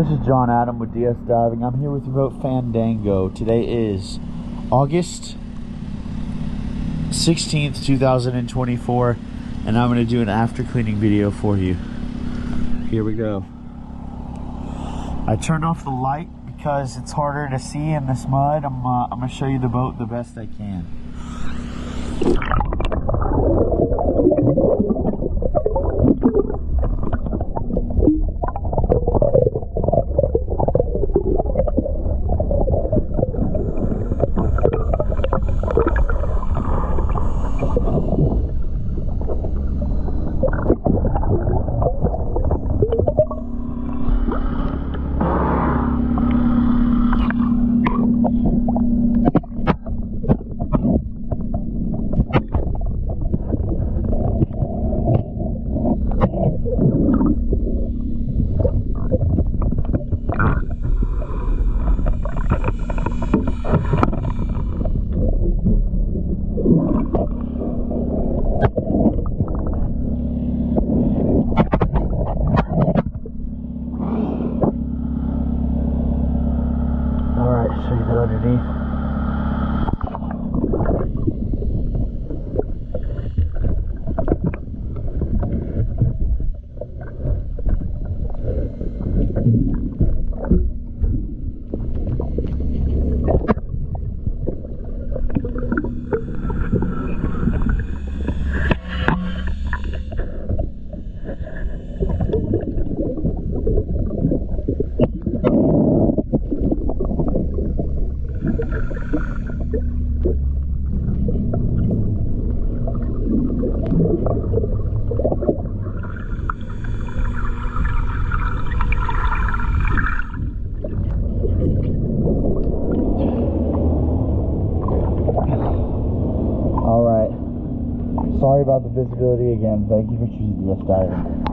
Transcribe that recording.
This is John Adam with DS Diving. I'm here with your boat Fandango. Today is August 16th, 2024, and I'm going to do an after cleaning video for you. Here we go. I turned off the light because it's harder to see in this mud. I'm going to show you the boat the best I can. Show you that underneath. Sorry about the visibility again. Thank you for choosing DS Diving.